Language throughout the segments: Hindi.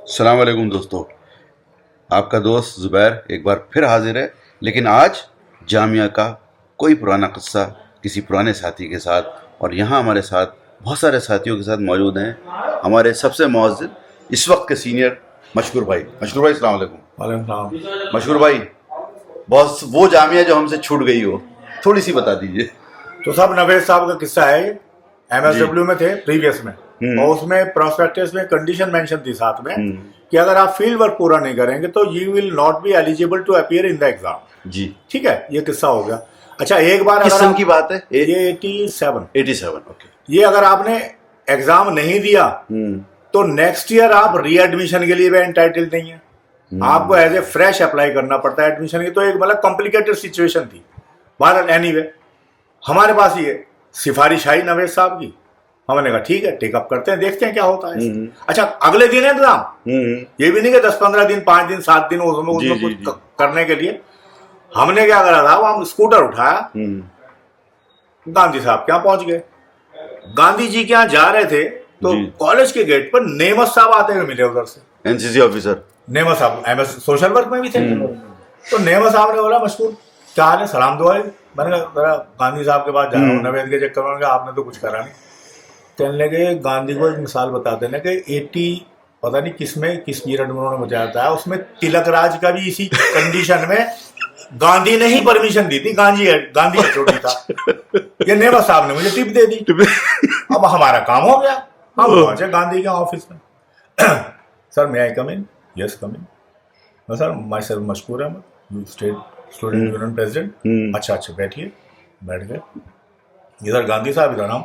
अस्सलाम वालेकुम दोस्तों। आपका दोस्त ज़ुबैर एक बार फिर हाजिर है, लेकिन आज जामिया का कोई पुराना किस्सा किसी पुराने साथी के साथ। और यहाँ हमारे साथ बहुत सारे साथियों के साथ मौजूद हैं हमारे सबसे मुअज़्ज़िज़ इस वक्त के सीनियर मशकूर भाई। मशकूर भाई अस्सलाम वालेकुम। वालेकुम सलाम। मशकूर भाई, बहुत वो जामिया जो हमसे छूट गई हो, थोड़ी सी बता दीजिए। तो साहब नवेद साहब का किस्सा है। एमएसडब्ल्यू में थे प्रीवियस में, और उसमें प्रोस्पेक्टस में कंडीशन मेंशन थी साथ में कि अगर आप फील्ड वर्क पूरा नहीं करेंगे तो you will not be eligible to appear in the exam. जी ठीक है, ये किस्सा हो गया। अच्छा, एक बार किस अगर सन की बात है? ये 87। 87। ओके। ये अगर आपने एग्जाम नहीं दिया तो नेक्स्ट ईयर आप रीएडमिशन के लिए भी एंटाइटल्ड नहीं है। आपको एज ए फ्रेश अप्लाई करना पड़ता है एडमिशन की। तो एक मतलब कॉम्प्लिकेटेड सिचुएशन थी। बहरहाल एनीवे हमारे पास ये सिफारिश आई नवेद साहब की। हमने कहा ठीक है, टेकअप करते हैं, देखते हैं क्या होता है। अच्छा, अगले दिन है एग्जाम। ये भी नहीं कि 10-15 दिन, 5 दिन, 7 दिन उसमें कुछ करने के लिए। हमने क्या करा था, हम स्कूटर उठाया, गांधी साहब के यहाँ पहुंच गए। गांधी जी के यहाँ जा रहे थे तो कॉलेज के गेट पर नेमत साहब आते हुए मिले उधर से। एनसीसी ऑफिसर नेमत साहब एमएस सोशल वर्क में भी थे। तो नेमत साहब ने बोला, मशकूर क्या हाल है, सलाम दुआ है। मैंने कहा गांधी साहब के पास जा रहा हूँ नवेद के चक्कर में। आपने तो कुछ करा नहीं। कहने लगे गांधी को एक मिसाल बता देना कि 80 पता नहीं किस पीरियड में उन्होंने बचाया था, उसमें तिलक राज का भी इसी कंडीशन में गांधी ने ही परमिशन दी थी। गांधी छोटी था। ये नेमत साहब ने मुझे टिप दे दी। अब हमारा काम हो गया, हम पहुंचे गांधी के ऑफिस में। Sir may I come in? Yes come in. Sir myself Mashkoor Ahmad, state student union president. अच्छा बैठिए। बैठ गए। इधर गांधी साहब, इधर हम।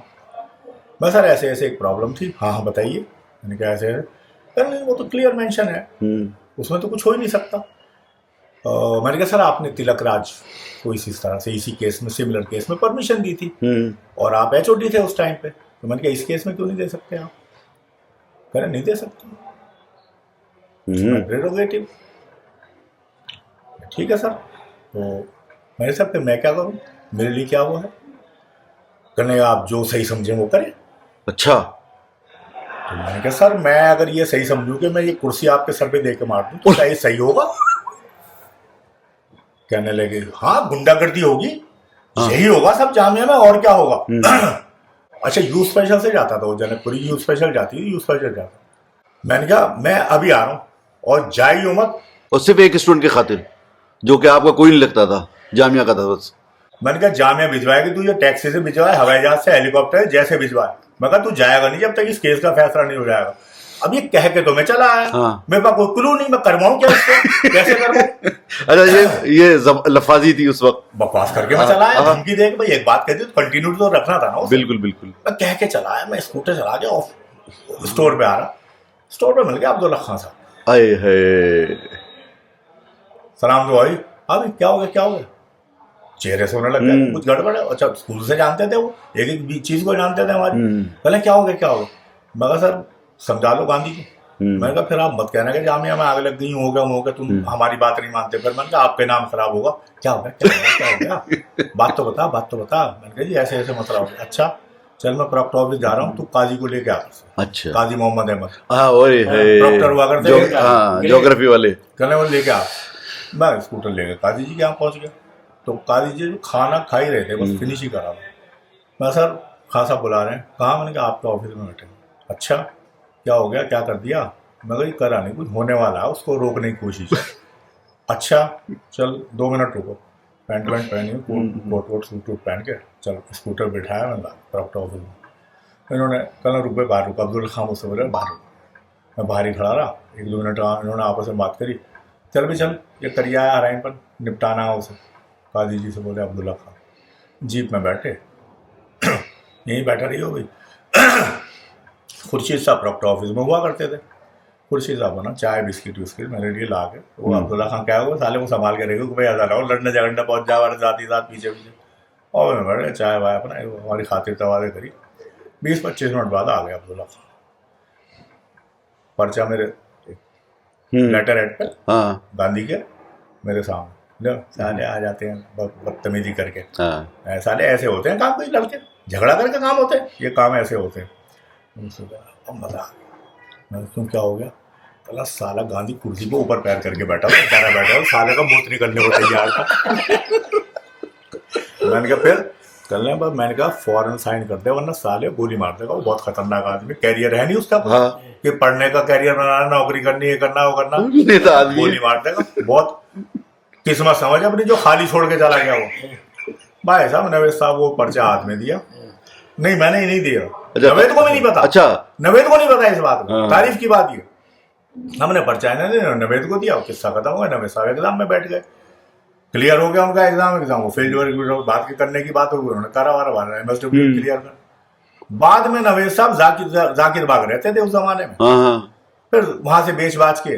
मैं सर ऐसे ऐसे एक प्रॉब्लम थी। हाँ बताइए। मैंने कहा ऐसे नहीं, वो तो क्लियर मेंशन है, उसमें तो कुछ हो ही नहीं सकता। मैंने कहा सर आपने तिलक राज को इसी तरह से इसी केस में, सिमिलर केस में परमिशन दी थी और आप एचओडी थे उस टाइम पे। तो मैंने कहा इस केस में क्यों नहीं दे सकते आप? कह रहे नहीं दे सकते, प्रेरोगेटिव। ठीक है सर। तो मेरे साहब मैं क्या करूं, मेरे लिए क्या वो है? कहने आप जो सही समझे वो करें। अच्छा। तो मैंने कहा सर मैं अगर ये सही समझूं कि मैं ये कुर्सी आपके सर पे दे के मार दूं तो क्या ये सही होगा? कहने लगे हाँ, गुंडागर्दी होगी। यही होगा सब जामिया में, और क्या होगा? अच्छा, यू स्पेशल से जाता था वो, जनकपुरी यू स्पेशल जाती थी, यू स्पेशल जाता। मैंने कहा मैं अभी आ रहा हूँ और जाइयो मत। और सिर्फ एक स्टूडेंट की खातिर जो कि आपका कोई नहीं लगता था, जामिया का था बस। मैंने कहा जामिया भिजवाएगी तू, ये टैक्सी से भिजवाए, हवाई जहाज से, हेलीकॉप्टर जैसे भिजवाए। मैं कहा तू जाएगा नहीं जब तक इस केस का फैसला नहीं हो जाएगा। अब ये कह के तो मैं चला आया। हाँ। मेरे पास कोई क्लू नहीं, मैं करवाऊं क्या इसको? कैसे करवाऊं? अच्छा, ये लफाजी थी उस वक्त, बकवास करके मैं चला आया। धमकी दे के भाई एक बात कहती तो कंटिन्यू तो रखना था ना। बिल्कुल बिल्कुल। मैं कह के चला आया। मैं स्कूटर चला गया, स्टोर पे आ रहा, स्टोर पे मिल गया अब्दुल्ला खान साहब। आए है सलाम तो भाई। अभी क्या हो गया? चेहरे से होने लग गया कुछ गड़बड़ है। अच्छा, स्कूल से जानते थे वो, एक एक चीज को जानते थे हमारी। पहले क्या हो गया? मैं कहा सर समझा लो गांधी को। मैंने कहा फिर आप मत कहना कि जामिया में आग लग गई, हो गया तुम हमारी बात नहीं मानते। फिर मैंने कहा आपके नाम खराब होगा। क्या हो गया? बात तो बता। मैंने कहा जी ऐसे ऐसे मसला हो गया। अच्छा चल, मैं प्रॉक्टर ऑफिस जा रहा हूँ, तू काजी को लेके आ। अच्छा, काजी मोहम्मद अहमद, प्रॉक्टर हुआ करते ज्योग्राफी वाले, कहने वो लेके आ। मैं स्कूटर लेके काजी जी के यहाँ पहुंच गया। तो काजी जी खाना खा ही रहे थे, बस फिनिश ही करा। मैं सर खान साहब बुला रहे हैं। कहाँ? मैंने कहा आपके ऑफिस में बैठे। अच्छा क्या हो गया, क्या कर दिया? मैं कहा करा नहीं, कुछ होने वाला है, उसको रोकने की कोशिश है। अच्छा चल 2 मिनट रुको, पैंट वैंट पहनी, कोट वोट सूट वूट पहन के चल। स्कूटर बिठाया मैं प्रॉक्टर ऑफिस में। इन्होंने कल रुपये बाहर रुका, अब्दुल खान मुझसे बोले बाहर रुको। मैं बाहर ही खड़ा रहा। 1-2 मिनट इन्होंने आपस में बात करी। चल भी चल, ये करिया आया हराइन पर निपटाना है उसे। काजी जी से बोले अब्दुल्ला खान। जीप में बैठे, यहीं बैठा रही हो भाई। खुर्शीद साहब प्रॉक्टर ऑफिस में हुआ करते थे। खुर्शीद साहब बना चाय बिस्किट मेरे लिए ला के। वो अब्दुल्ला खान क्या हुआ, साले वो संभाल के रहेगा कि भाई ऐसा रहो लड़ने झगड़ने पहुंच जाओ और साथ ही साथ पीछे। और मैं बैठ गया, चाय वाय अपना हमारी खातिर तवादे करी। 20-25 मिनट बाद आ गया अब्दुल्ला खान। पर्चा मेरे लेटर हेड पे गांधी के मेरे सामने। साले आ जाते हैं बदतमीजी करके। साले ऐसे होते हैं काम, कोई लड़के झगड़ा करके काम होते हैं, ये काम ऐसे होते हैं। अब मजा आ गया। मैं क्यों क्या हो गया? कला साला गांधी कुर्सी पे ऊपर पैर करके बैठा हुआ, बेचारा बैठा हुआ, साले का मूत निकलने को तैयार था। मैंने कहा फिर कल बाद मैंने कहा फौरन साइन कर दे वरना साले गोली मार देगा, वो बहुत खतरनाक आदमी, कैरियर है नहीं उसका हाँ। कि पढ़ने का कैरियर बनाना, नौकरी करनी, ये करना वो करना, नेता आदमी गोली मार देगा। बहुत किस्मत समझ अपनी जो खाली छोड़ के चला गया वो। भाई साहब नवेद साहब वो पर्चा हाथ में दिया, नहीं मैंने ही नहीं दिया, नवेद को भी नहीं पता। अच्छा, नवेद को नहीं पता इस बात में, हाँ। तारीफ की बात ये, हमने पर्चा इन्होंने नवेद को दिया, किस्सा खत्म हो गया, नवेद साहब एग्जाम में बैठ गए, क्लियर हो गया उनका एग्जाम वो फील्ड बात की करने की बात हो गई, उन्होंने करा वारा एमएसडब्ल्यू क्लियर कर। बाद में नवेद साहब जाकिर बाग रहते थे उस जमाने में, हाँ। फिर वहां से बेच बाच के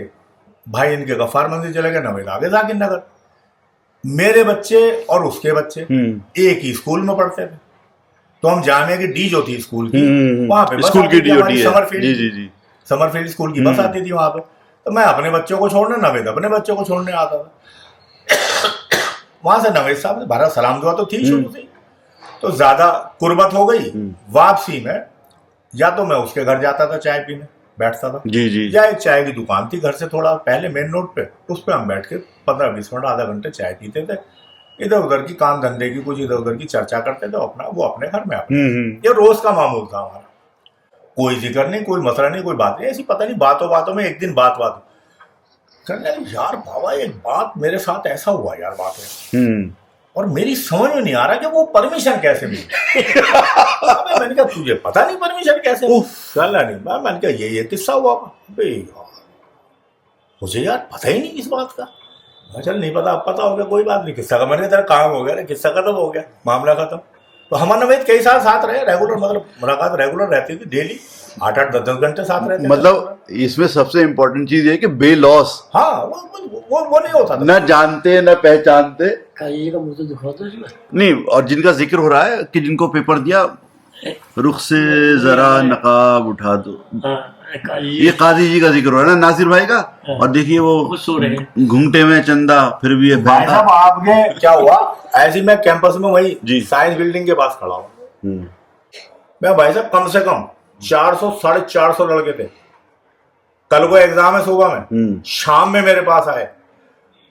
भाई इनके गफ्फार मंदिर चले गए, नवेद आगे जाकिर नगर। मेरे बच्चे और उसके बच्चे एक ही स्कूल में पढ़ते थे, तो हम जामिया की डी जो थी स्कूल की, वहां पे स्कूल की डी समरफील्ड समरफील्ड स्कूल की बस आती थी वहां पे, तो मैं अपने बच्चों को छोड़ने, नवेद अपने बच्चों को छोड़ने आता था। वहां से नवेद साहब से भारत सलाम दुआ तो थी शुरू से, तो ज्यादा कुर्बत हो गई। वापसी में या तो मैं उसके घर जाता था चाय पीने, बैठता था जी। या एक चाय की दुकान थी घर से थोड़ा पहले मेन रोड पे, उस पे हम बैठ के 15-20 मिनट आधा घंटे चाय पीते थे, इधर उधर की काम धंधे की कुछ इधर उधर की चर्चा करते थे, अपना वो अपने घर में अपने। ये रोज का मामूल था हमारा, कोई जिक्र नहीं, कोई मसला नहीं, कोई बात नहीं, ऐसी पता नहीं बातों बातों में एक दिन बात करने यार बाबा एक बात मेरे साथ ऐसा हुआ यार, बात है और मेरी समझ में नहीं आ रहा कि वो परमिशन कैसे मिली। मैंने कहा तुझे पता नहीं परमिशन कैसे नहीं, मैंने कहा ये किस्सा हुआ मुझे यार पता ही नहीं इस बात का। चल नहीं पता, अब पता हो गया, कोई बात नहीं, किस्सा का मैंने तेरा काम हो गया, किस्सा खत्म हो गया, मामला खत्म। तो हमारे नवेद कई साल साथ रहे, रेगुलर मतलब मुलाकात रेगुलर रहती थी, डेली 8-8 10-10 घंटे साथ रहते। मतलब इसमें सबसे इम्पोर्टेंट चीज है कि बेलॉस, हाँ वो नहीं होता था, न जानते न पहचानते का मुझे दिखा दो नहीं। और जिनका जिक्र हो रहा है कि जिनको पेपर दिया, रुख से जरा नकाब उठा दो, ये काजी जी का जिक्र हो रहा है ना, नासिर भाई का। और देखिए वो घूंघटे में चंदा, फिर भी भाई साहब आपने क्या हुआ, ऐसे मैं कैंपस में वही साइंस बिल्डिंग के पास खड़ा हूँ, मैं भाई साहब कम से कम 400-450 लड़के थे। कल को एग्जाम है सुबह में, शाम में मेरे पास आए,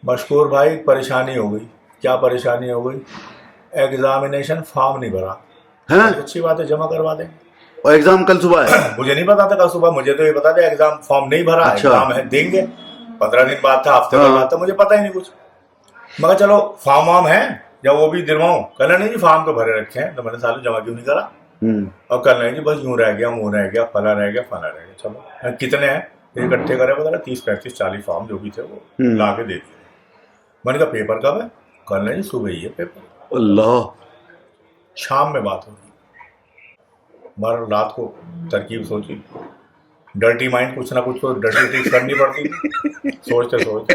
मशकूर भाई परेशानी हो गई। क्या परेशानी हो गई? एग्जामिनेशन फॉर्म नहीं भरा है। अच्छी बात है, जमा करवा देंगे। और एग्जाम कल सुबह है? मुझे नहीं पता था कल सुबह, मुझे तो ये पता था एग्जाम फॉर्म नहीं भरा। अच्छा। एग्जाम है, देंगे 15 दिन बाद था, हफ्ते बाद था, मुझे पता ही नहीं कुछ। मगर चलो फॉर्म वार्म है या वो भी दिलवाऊं, कहना नहीं जी फॉर्म तो भरे रखे हैं। तो मैंने सालों जमा क्यों नहीं करा, और कल नहीं जी बस यूं रह गया, मुंह रह गया, फला रह गया, फला रह गया। चलो कितने हैं इकट्ठे करे, पता 30-35-40 फॉर्म जो भी थे वो ला के दे दिए। मैंने कहा पेपर कब है? कल नहीं सुबह ही है पेपर। अल्लाह। शाम में बात होगी, मगर रात को तरकीब सोची, डर्टी माइंड, कुछ ना कुछ तो डर्टी ट्रिक्स करनी पड़ती थी। सोचते सोचते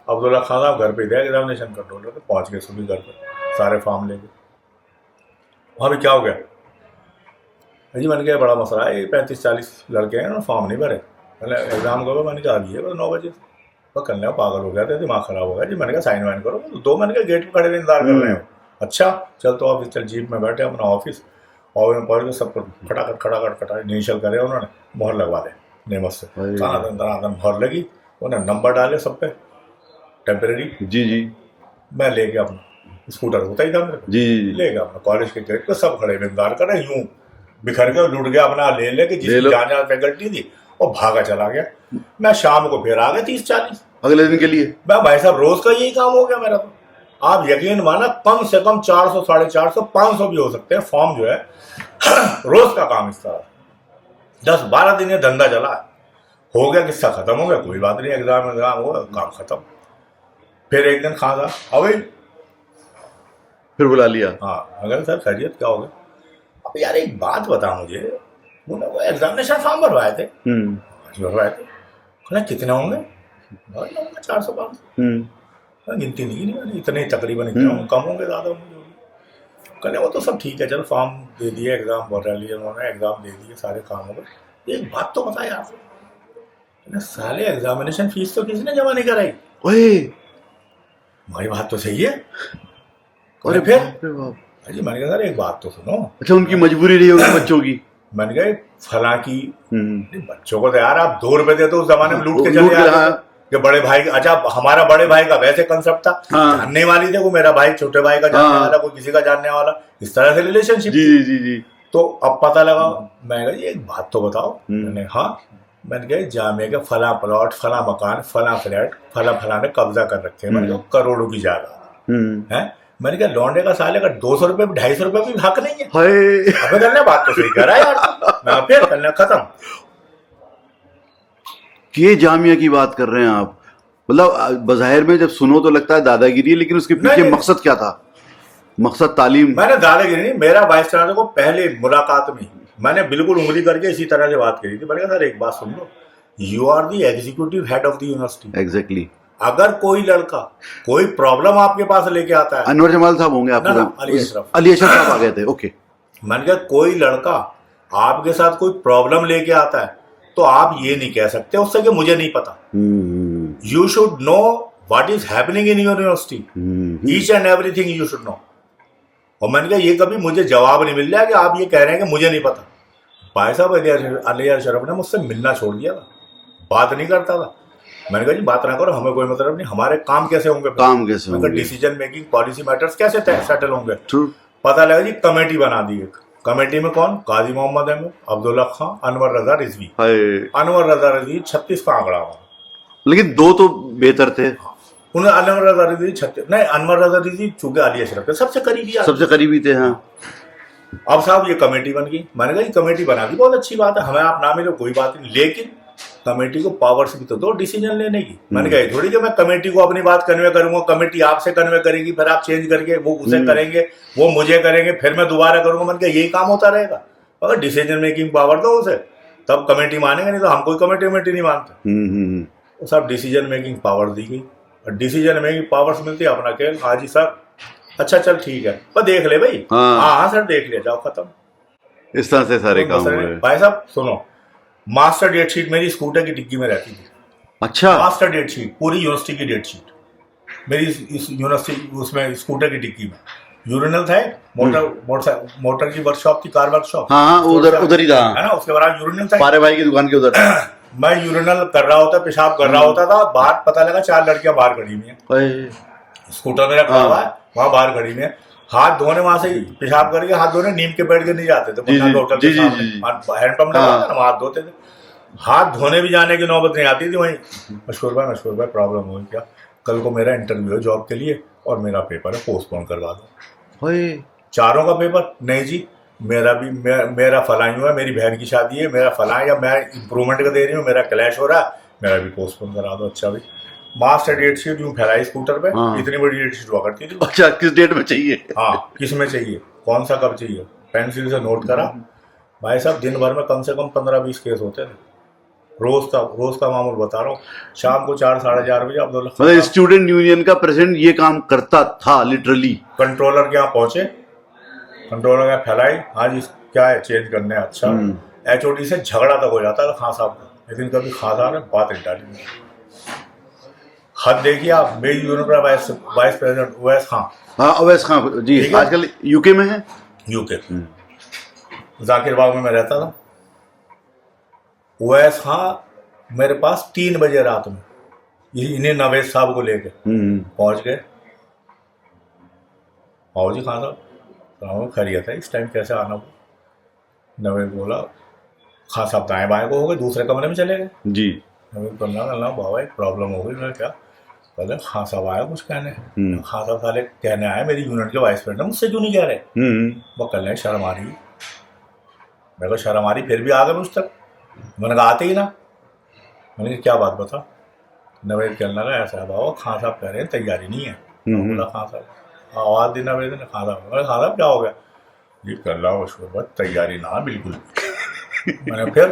अब्दुल्ला खान साहब घर पे थे, एग्जामिनेशन कंट्रोलर थे, पहुंच गए सुबह घर पे, सारे फॉर्म ले गए। वहाँ भी क्या हो गया जी, मैंने कहा बड़ा मसला है, 35-40 लड़के हैं ना, फॉर्म नहीं भरे। मैंने एग्जाम करो, मैंने कहा अभी है बस 9 बजे। वह करने पागल हो गया था, दिमाग खराब हो गया जी। मैंने कहा साइन वाइन करो, तो मैंने कहा गेट पर खड़े इंतजार कर रहे हो। अच्छा चल तो ऑफिस, चल जीप में बैठे अपना ऑफिस, और में पहुँच के सबको खटाखट इनिशियल करे उन्होंने, मोहर लगवा दे नेमत से, दनादन मोहर लगी, उन्होंने नंबर डाले सब पे टेम्परेरी। जी मैं ले गया अपना स्कूटर, होता ही था मेरे को, ले गया अपना कॉलेज के गेट पे, सब खड़े इंतजार कर रहे, यूं बिखर के लुट गया अपना ले के, जिसकी जाने फैकल्टी थी, और भागा चला गया। मैं शाम को फिर आ गया 30-40 अगले दिन के लिए। मैं भाई साहब रोज का यही काम हो गया मेरा। तो आप यकीन माना कम से कम 400-450-500 भी हो सकते हैं फॉर्म जो है रोज का काम। इस तरह 10-12 दिन ये धंधा चला, हो गया किस्सा खत्म हो गया, कोई बात नहीं, एग्जाम हो गया, काम खत्म। फिर एक दिन खासा अभी फिर बुला लिया, हाँ अगर सर खैरियत क्या हो गया? अब यार एक बात बता मुझे, वो एग्जामिनेशन फॉर्म भरवाए थे, भरवाए थे, कितने होंगे? 400-500, गिनती नहीं की मैंने, इतने तकरीबन इतने कम होंगे, ज्यादा होंगे। कहने वो तो सब ठीक है, चलो फॉर्म दे दिए, एग्जाम भर लिया उन्होंने, एग्जाम दे दिए, सारे काम हो गए। एक बात तो बता यार, साले एग्जामिनेशन फीस तो किसी ने जमा नहीं कराई। भाई बात तो सही है। अरे फिर जी मैंने कहा सर एक बात तो सुनो। अच्छा उनकी मजबूरी रही होगी बच्चों की? मैंने कहा फला की, नहीं, बच्चों को तो यार आप 2 रुपए देते उस जमाने में लूट के चले आते थे कि बड़े भाई, अच्छा हमारा बड़े भाई का वैसे कंसेप्ट था, जानने वाली थे, वो मेरा भाई छोटे भाई का जानने वाला, कोई किसी का जानने वाला, इस तरह से रिलेशनशिप। जी जी जी। तो अब पता लगा, मैं कहा एक बात तो बताओ, मैंने हाँ, मैंने कहा जामिया के फला प्लॉट, फला मकान, फला फ्लैट, फला ने कब्जा कर रखे हैं, मैंने कहा करोड़ों की जायदाद है। मैंने कहा लौंडे का साले का 200 रुपए 250 रुपए भी हक नहीं है। अबे करने बात तो सही कर रहा है यार, मैं फिर करने खत्म। ये जामिया की बात कर रहे हैं आप, मतलब बज़ाहिर में जब सुनो तो लगता है दादागिरी, लेकिन उसके पीछे मकसद क्या था? मकसद तालीम। मैंने दादागिरी नहीं, मेरा वाइस चांसलर को पहले मुलाकात में मैंने बिल्कुल उंगली करके इसी तरह से बात करी थी। मैंने कहा सर एक बात सुन लो, you are the executive head of the university. Exactly. अगर कोई लड़का कोई प्रॉब्लम आपके पास लेके आता है, अनवर जमाल साहब होंगे आपके? अली अशरफ साहब आ गए थे। ओके। मैंने कहा कोई लड़का आपके साथ कोई प्रॉब्लम लेके आता है तो आप ये नहीं कह सकते उससे कि मुझे नहीं पता। You should know what is happening in your university, each and everything you should know. और मैंने कहा ये कभी मुझे जवाब नहीं मिल रहा कि आप ये कह रहे हैं कि मुझे नहीं पता। भाई साहब अली अशरफ ने मुझसे मिलना छोड़ दिया था, बात नहीं करता था। मैंने कहा जी बात ना करो, हमें कोई मतलब नहीं, हमारे काम कैसे होंगे, काम कैसे होंगे, डिसीजन मेकिंग पॉलिसी मैटर्स कैसे सेटल होंगे। पता लगा जी कमेटी बना दी एक, कमेटी में कौन, काजी मोहम्मद अहमद, अब्दुल्ला खां, अनवर रजा रिजवी। अनवर रजा रिजवी 36 का आंकड़ा हुआ, लेकिन 2 तो बेहतर थे। उन्हें अनवर रजा रिजवी 36 नहीं, अनवर रजा रिजवी चूंकि अली अशरफ के सबसे करीबी थे। हाँ। अब साहब ये कमेटी बन गई, मैंने कहा ये कमेटी बना दी, बहुत अच्छी बात है, हमें आप ना मिलो कोई बात नहीं, लेकिन कमेटी को पावर्स भी तो दो डिसीजन लेने की। मैंने कहा थोड़ी कि मैं कमेटी को अपनी बात कन्वे करूंगा, कमेटी आपसे कन्वे करेगी, फिर आप चेंज करके वो उसे करेंगे, वो मुझे करेंगे, फिर मैं दोबारा करूंगा। मैंने कहा यही काम होता रहेगा, अगर डिसीजन मेकिंग पावर दो उसे, तब कमेटी मानेंगे, नहीं तो हम कोई कमेटी नहीं मानते। तो सब डिसीजन मेकिंग पावर दी गई, और डिसीजन मेकिंग पावर्स मिलती है अपना खेल। हाँ जी सर, अच्छा चल ठीक है, पर देख ले भाई, हाँ सर देख ले, जाओ खत्म। इस तरह से सारे काम हुए। भाई साहब सुनो, मास्टर डेट शीट मेरी स्कूटर की डिग्गी में रहती थी। अच्छा। मास्टर डेट शीट, पूरी यूनिवर्सिटी की डेट शीट मेरी इस यूनिवर्सिटी उसमें स्कूटर की डिग्गी में। यूरिनल था, मोटर की वर्कशॉप थी, कार वर्कशॉप। हाँ, उधर ही था, है ना, उसके बाद यूरिनल था, पारे भाई की दुकान के उधर। मैं यूरिनल कर रहा होता, पेशाब कर रहा होता था, बाहर पता लगा 4 लड़कियां बाहर खड़ी हुई हैं, स्कूटर मेरा खड़ा हुआ है, वहां बाहर खड़ी हुई है, हाथ धोने, वहां से पेशाब करके हाथ धोने नीम के पेड़ के नहीं जाते थे, हैंडपंप हाथ धोते थे। हाथ धोने भी जाने की नौबत नहीं आती थी। वहीं मशहूर भाई प्रॉब्लम हुई क्या, कल को मेरा इंटरव्यू है जॉब के लिए और मेरा पेपर है, पोस्टपोन करवा दो। चारों का पेपर नहीं जी, मेरा फलां हुआ है, मेरी बहन की शादी है, मेरा फलां, या मैं इंप्रूवमेंट का दे रही हूँ, मेरा क्लैश हो रहा है, मेरा भी पोस्टपोन करा दो। अच्छा भाई, मास्टर डेट शीट यूं फैलाई स्कूटर पे, इतनी बड़ी डेट शीट हुआ करती थी। अच्छा, किस डेट में चाहिए? हाँ, किस में चाहिए, कौन सा कब चाहिए, पेंसिल से नोट करा। भाई साहब दिन भर में कम से कम 15-20 केस होते थे, रोज का मामूल बता रहा हूँ। शाम को 4-4:30 बजे अब्दुल्ला, मतलब स्टूडेंट यूनियन का प्रेसिडेंट ये काम करता था लिटरली। कंट्रोलर के यहाँ पहुंचे, कंट्रोलर के फैलाई, हाँ जी क्या है, चेंज करने। अच्छा, HOD से झगड़ा तक हो जाता था खान साहब का, लेकिन कभी खान साहब ने बात नहीं डाली। हद देखिए आप, मेरी यूनिवर्सिटी वाइस प्रेसिडेंट उवैस खां। हाँ, उवैस खां जी, आजकल यूके में है। यूके जाकिर बाग में मैं रहता था। उवैस खां मेरे पास 3 बजे रात में इन्हें नवेद साहब को लेके पहुंच गए। आओ जी खान साहब, खैरियत है, इस टाइम कैसे आना हो? नवेद बोला, खान साहब दाएं बाएं को हो गए, दूसरे कमरे में चले गए जी। नवेद बोलना बाबा एक प्रॉब्लम हो गई। मैं क्या, पहले खान साहब आया कुछ कहने, खान साहब साले कहने आए मेरी यूनिट के वाइस प्रेसिडेंट, मुझसे क्यों नहीं कह रहे? वो कल नहीं, शर्म आ रही। मेरे को शर्म आ रही, फिर भी आ गए मुझ तक। मैंने कहा आते ही ना। मैंने कहा क्या बात बता? नवेद कहने लगा ऐसा है बाबा, खान साहब कह रहे हैं तैयारी नहीं है। बोला खान साहब, आवाज दी नवेद ने, खान साहब। खान साहब क्या हो गया? ये कर रहा हूँ तैयारी ना बिल्कुल। मैंने फिर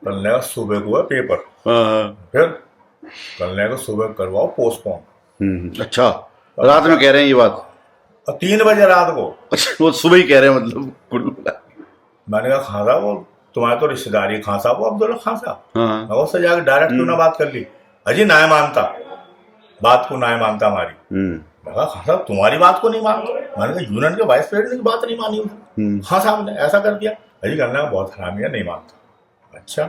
कल का सुबह को है पेपर, फिर कल को सुबह करवाओ पोस्टपोन। अच्छा, रात में कह रहे हैं ये बात? 3 बजे रात को। अच्छा, वो सुबह ही कह रहे हैं मतलब। मैंने कहा खान साहब वो तुम्हारे तो रिश्तेदारी खान साहब, वो अब्दुल्ला खान साहब, उससे जाकर डायरेक्ट क्यों ना बात कर ली? अजी ना मानता, बात को ना मानता हमारी। मैं कहा हाँ साहब तुम्हारी बात को नहीं मानता। मैंने कहा यूनियन के वाइस प्रेसिडेंट की बात नहीं मानी उसने। हाँ साहब ने ऐसा कर दिया। अजी करना बहुत हरामी है, नहीं मानता। अच्छा,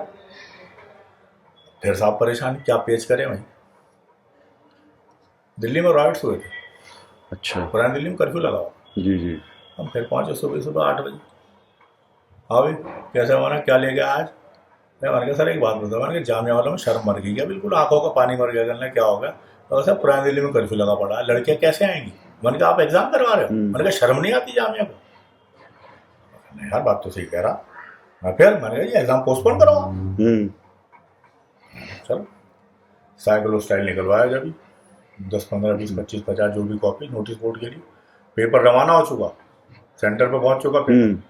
फिर साहब परेशान, क्या पेश करें भाई। दिल्ली में राइट्स हुए थे। अच्छा। पुरानी दिल्ली में कर्फ्यू लगा हुआ। जी जी। हम फिर पहुंचे सुबह 8 बजे। हाँ भाई कैसे होना, क्या ले गया आज। मैंने कहा सर एक बात बताओ, मैंने कहा जामिया वालों में शर्म मर गई क्या, बिल्कुल आंखों का पानी मर गया, करना क्या होगा। तो सर पुरानी दिल्ली में कर्फ्यू लगा पड़ा, लड़कियां कैसे आएंगी। मैंने कहा आप एग्जाम करवा रहे हो। मैंने कहा शर्म नहीं आती जामिया को। नहीं यार बात तो सही कह रहा। फिर मैंने कहा ये एग्जाम पोस्टपोन करवाओ। चलो साइकिल स्टाइल निकलवाया जब 10, 15, 20, 25, 50 जो भी कॉपी नोटिस बोर्ड के लिए। पेपर रवाना हो चुका, सेंटर पे पहुंच चुका, पेपर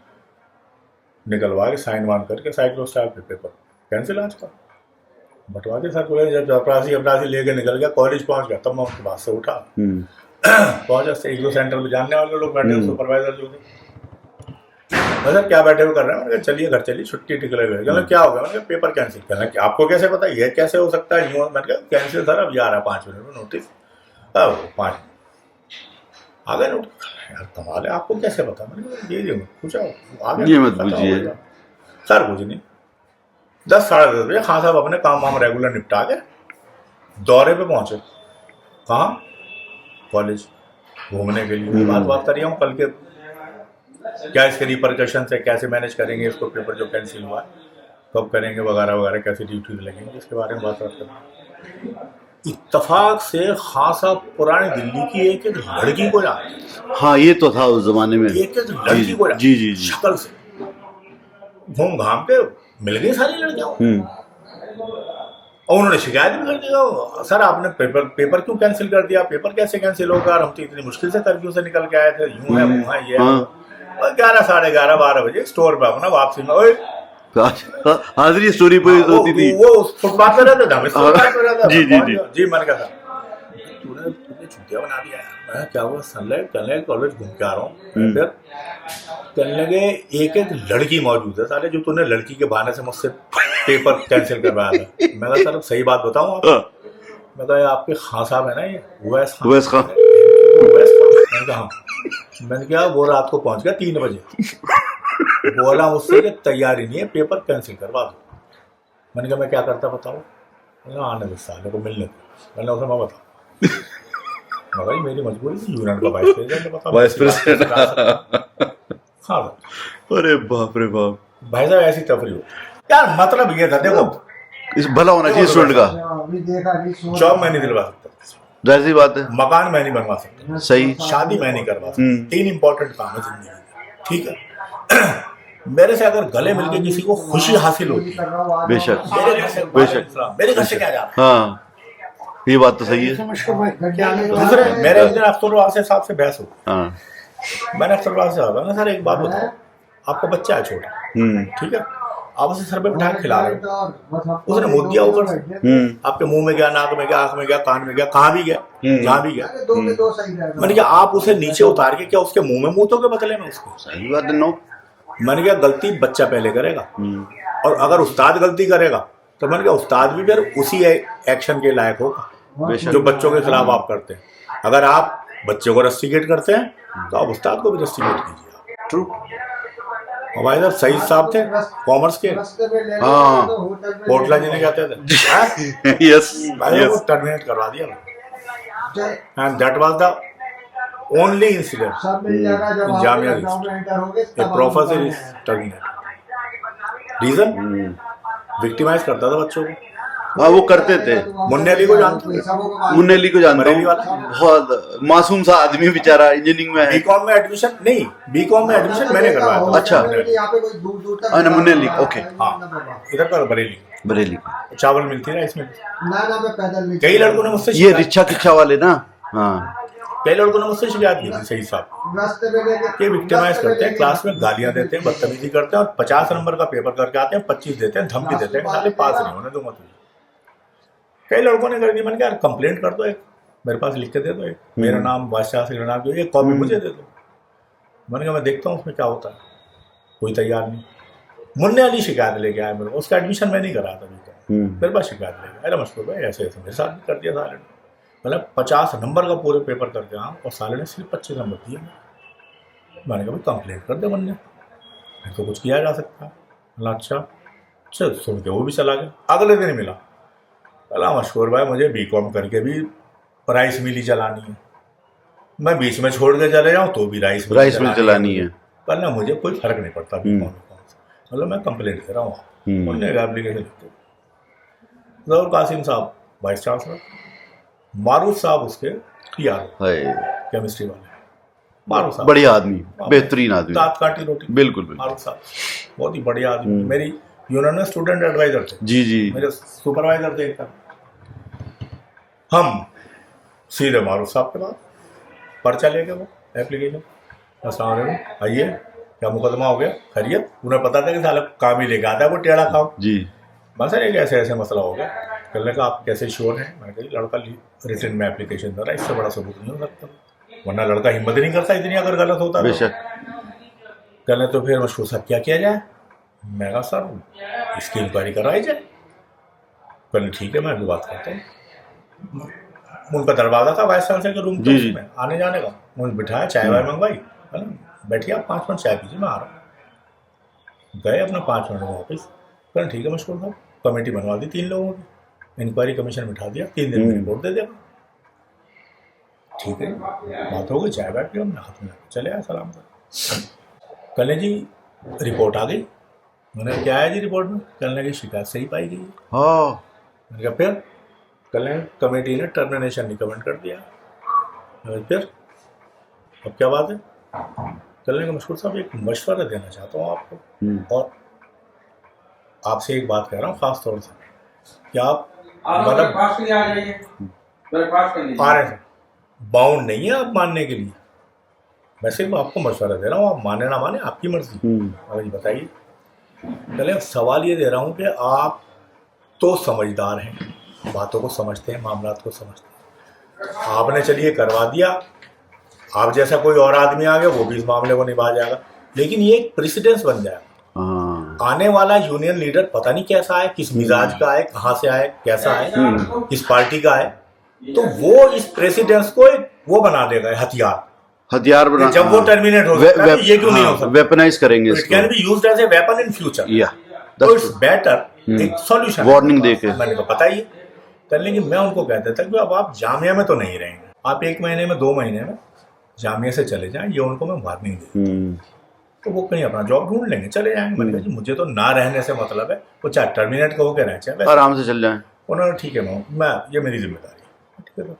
निकलवा के साइन वान करके साइकिल स्टाइल पे पेपर कैंसिल आज का बटवा के। सर को जब अपरासी लेके निकल गया, कॉलेज पहुंच गया, तब मैं उसके बाद से उठा पहुंचा से 1-2 सेंटर में जानने वाले लोग बैठे, सुपरवाइजर जो थे। सर क्या बैठे हुए कर रहे हैं। मैंने कहा चलिए घर चलिए, छुट्टी टिकले गए। कहना क्या हो गया। मैंने कहा पेपर कैंसिल। कहना कि आपको कैसे पता, ये कैसे हो सकता है। यूँ मैंने कहा कैंसिल सर, अब जा रहा है 5 मिनट में नोटिस। अब 5 आ गए नोटिस। यार कमाल है, आपको कैसे पता। मैंने कहा ये पूछा आगे ये मत पूछिए सर। कुछ नहीं, 10, साढ़े 10 बजे खान साहब अपने काम वाम रेगुलर निपटा के दौरे पे पहुंचे। कहाँ, कॉलेज घूमने के लिए। बात कर रही हूँ कल के, क्या इसके रिपरकशन है, कैसे मैनेज करेंगे इसको, पेपर जो कैंसिल हुआ कब करेंगे वगैरह वगैरह, कैसे ड्यूटी लगेंगे, इसके बारे में बात करते हैं। इत्तफाक से खान साहब पुरानी दिल्ली की एक लड़की को जानते। हाँ ये तो था उस जमाने में। एक लड़की को जी जी जी। शक्ल से घूम घाम के मिल गई सारी लड़कियां। और उन्होंने शिकायत भी कर दिया, सर आपने पेपर क्यों कैंसिल कर दिया। पेपर कैसे कैंसिल होगा, हम तो इतनी मुश्किल से कर्फ्यू से निकल के आए थे, यूं है वो है ये। 11, साढ़े 11, 12 बजे स्टोर पे अपना वापसी में हाजिरी स्टोरी पे होती थी। वो फुटपाथ पे रहता था, जी जी जी जी। मैंने कहा तूने छुट्टियां बना दिया। मैं क्या हुआ, संडे कल कॉलेज घूम के आ रहा हूँ। फिर कहने लगे एक लड़की मौजूद है साले, जो तूने लड़की के बहाने से मुझसे पेपर कैंसिल करवाया था। मैं कहा सर सही बात बताऊँ आप। मैं कहा आपके खान साहब है ना, ये उवैस खान। मैंने कहा मैंने कहा वो रात को पहुंच गया 3 बजे। बोला मुझसे कि तैयारी नहीं है, पेपर कैंसिल करवा दो। मैंने कहा मैं क्या करता बताओ। आने दो साले को मिलने दो। मैंने उसे मैं बताऊँ भाई मेरी मजबूरी थी, यूनियन का वाइस प्रेसिडेंट। हाँ अरे बाप रे बाप भाई साहब, ऐसी तफरी हो यार। मतलब ये था, देखो इस भला होना चाहिए स्टूडेंट का। जॉब मैं नहीं दिलवा सकता, जाहिर सी बात है। मकान मैं नहीं बनवा सकता, सही। शादी मैं नहीं करवा सकता। 3 इंपॉर्टेंट काम है जिंदगी में, ठीक है। मेरे से अगर गले मिलके किसी को खुशी हासिल होती है, बेशक बेशक, मेरे घर से क्या जा रहा है। हाँ ये बात तो सही है। दूसरे मेरे एक दिन अख्तरवाल से साहब से बहस हो। मैंने अख्तरवाल से कहा सर एक बात बताओ, आपका बच्चा है छोटा, ठीक है, आप उसे सर पे बिठा के खिला रहे हो, उसने मुंह दिया ऊपर से, आपके मुंह में गया, नाक में गया, आंख में गया, कान में गया, कहाँ भी गया, जहाँ भी गया। मैंने कहा आप उसे नीचे उतार के क्या उसके मुंह में मुँह बदले में उसको। सही बात है। नो, मैंने कहा गलती बच्चा पहले करेगा, और अगर उस्ताद गलती करेगा तो मैंने कहा उस्ताद भी फिर उसी एक्शन के लायक होगा जो बच्चों के खिलाफ आप करते हैं। अगर आप बच्चों को रस्टिकेट करते हैं तो आप उस्ताद को भी रस्टिकेट कीजिए। ट्रू। हमारे साहब सईद साहब थे कॉमर्स के, हाँ कोटला जी ने कहते थे, यस वो टर्मिनेट करवा दिया, and that was the only incident in Jamia a professor is terminate. Reason victimise करता था बच्चों को। हाँ वो करते थे। मुन्ने अली को जानते हो? मुन्ने अली को जानता बरेली वाला, बहुत मासूम सा आदमी बेचारा, इंजीनियरिंग में है। बीकॉम में एडमिशन नहीं, बीकॉम में एडमिशन मैंने करवाया था। अच्छा, मुन्ने अली, ओके। हाँ इधर पर बरेली चावल मिलती है इसमें। कई लड़कों ने मुझसे ये रिक्शा किच्छा वाले ना, हाँ कई लड़कों ने मुझसे शिकायत की थी सही साहब, ये विक्टिमाइज करते हैं, क्लास में गालियां देते हैं, बदतमीजी करते हैं, और 50 नंबर का पेपर करके आते हैं, 25 देते हैं, धमकी देते हैं, साले पास नहीं होने दूंगा तुझे। कई लड़कों ने कर दी। मैंने कहा यार कंप्लेंट कर दो, एक मेरे पास लिख के दे दो, एक मेरा नाम वाइस चांसलर नाम, एक कॉपी मुझे दे दो। मैंने कहा मैं देखता हूँ उसमें क्या होता है। कोई तैयार नहीं। मुन्ने अली शिकायत लेके आया मेरे को, उसका एडमिशन मैं नहीं करा था, मेरे पास शिकायत लेके, अरे मशहूर भाई ऐसे ऐसे मेरे साथ भी कर दिया साले ने। मतलब 50 नंबर का पूरे पेपर करके आया और साले ने सिर्फ 25 नंबर दिए। मैंने कहा भाई कंप्लेंट कर दे बनने, फिर तो कुछ किया जा सकता है। बोला अच्छा, चल सुन के वो भी चला गया। अगले दिन मिला, बोला मशहूर भाई मुझे बीकॉम करके भी राइस मिल ही चलानी है, मैं बीच में छोड़ के चले जाऊँ तो भी राइस मिल चलानी है, वरना मुझे कोई फर्क नहीं पड़ता बीकॉम में कौन सा। मतलब मैं कंप्लेंट कर रहा हूँ, उन्होंने एप्लीकेशन लिखते। जहूर कासिम साहब वाइस चांसलर, मारूफ साहब उसके पीआर केमिस्ट्री वाले, मारूफ साहब बढ़िया आदमी, बेहतरीन आदमी, दांत काटी रोटी। बिल्कुल मारूफ साहब बहुत ही बढ़िया आदमी, मेरी यूनियन में स्टूडेंट एडवाइजर थे। जी मेरे सुपरवाइजर थे एकदम। हम सीधे मारूफ साहब के पास पर्चा लेके वो एप्लीकेशन, अस्सलाम वालेकुम आइए, क्या मुकदमा हो गया, खैरियत। उन्हें पता था कि साला काम ही लेके आता है वो टेढ़ा काम जी। मैं सर एक ऐसे ऐसे मसला हो गया। कहने का आप कैसे श्योर हैं? मैंने कहा लड़का रिटन में एप्लीकेशन दे रहा है, इससे बड़ा सबूत नहीं हो सकता, वरना लड़का हिम्मत नहीं करता इतनी अगर गलत होता तो। कहने तो फिर मशहूर साहब क्या किया जाए? मैं कहा सर इसकी इंक्वायरी कराई जाए। कहने ठीक है मैं अभी बात करता हूँ। उनका दरवाजा था वाइस चांसलर के रूम में आने जाने का, उन्होंने बिठाया, चाय वाय मंगवाई, है ना, बैठिए आप 5 मिनट चाय पीजिए मैं आ रहा हूँ। गए अपना 5 मिनट में ऑफिस। कहने ठीक है मशहूर साहब, कमेटी बनवा दी 3 लोगों की, इंक्वायरी कमीशन बिठा दिया, 3 दिन में रिपोर्ट दे दिया। ठीक है बात हो गई, चाय वाय पी, हमने हाथ में चले आए सलाम कर। कहने जी रिपोर्ट आ गई। मैंने क्या है जी रिपोर्ट में? कहने की शिकायत सही पाई गई। मैंने कहा फिर? कल कमेटी ने टर्मिनेशन रिकमेंड कर दिया। फिर अब क्या बात है? कल मशहूर साहब एक मशवरा देना चाहता हूँ आपको, और आपसे एक बात कह रहा हूँ खास तौर से कि आप मतलब आ रहे हैं, बाउंड नहीं है आप मानने के लिए, मैं सिर्फ आपको मशवरा दे रहा हूँ, आप माने ना माने आपकी मर्जी। अगर बताइए, पहले सवाल ये दे रहा हूँ कि आप तो समझदार हैं, बातों को समझते हैं, मामलात को समझते हैं, आपने चलिए करवा दिया, आप जैसा कोई और आदमी आ गया वो भी इस मामले को निभा जाएगा, लेकिन ये एक प्रेसिडेंस बन जाएगा। आने वाला यूनियन लीडर पता नहीं कैसा है, किस मिजाज का है, कहाँ से आए, कैसा है, किस पार्टी का है, तो वो इस प्रेसिडेंस को एक वो बना देगा, हथियार बना, जब वो टर्मिनेट हो सकता है ये क्यों नहीं हो सकता, वेपनाइज करेंगे, it can be used as a weapon in future. तो इट्स बेटर एक सॉल्यूशन वार्निंग देके, मैंने कहा पता ही है। लेकिन मैं उनको कहता था कि अब आप जामिया में तो नहीं रहेंगे, आप 1 महीने में 2 महीने में जामिया से चले जाएं, ये उनको मैं वार्निंग दे, तो वो कहीं अपना जॉब ढूंढ लेंगे, चले जाएंगे। मैंने कहा मुझे तो ना रहने से मतलब है, वो चाहे टर्मिनेट कहो के रहे, चाहे आराम से चल जाए। उन्होंने ठीक है मैं ये मेरी जिम्मेदारी है, ठीक है।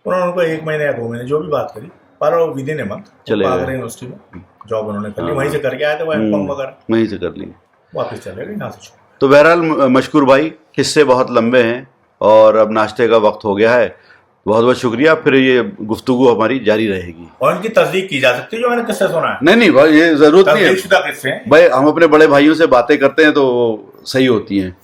उन्होंने उनको 1 महीने या 2 महीने जो भी बात करी, पर with in a month Agra university में जॉब उन्होंने कर ली, वहीं से करके आए थे, वो एमकॉम वगैरह वहीं से कर ली, वापस चले गए यहाँ से। तो बहरहाल मशकूर भाई, किस्से बहुत लंबे हैं और अब नाश्ते का वक्त हो गया है, बहुत बहुत शुक्रिया, फिर ये गुफ्तगू हमारी जारी रहेगी। और इनकी तस्दीक की जा सकती है जो मैंने किस्से सुना है? नहीं भाई ये जरूरत नहीं है भाई, हम अपने बड़े भाइयों से बातें करते हैं तो सही होती हैं।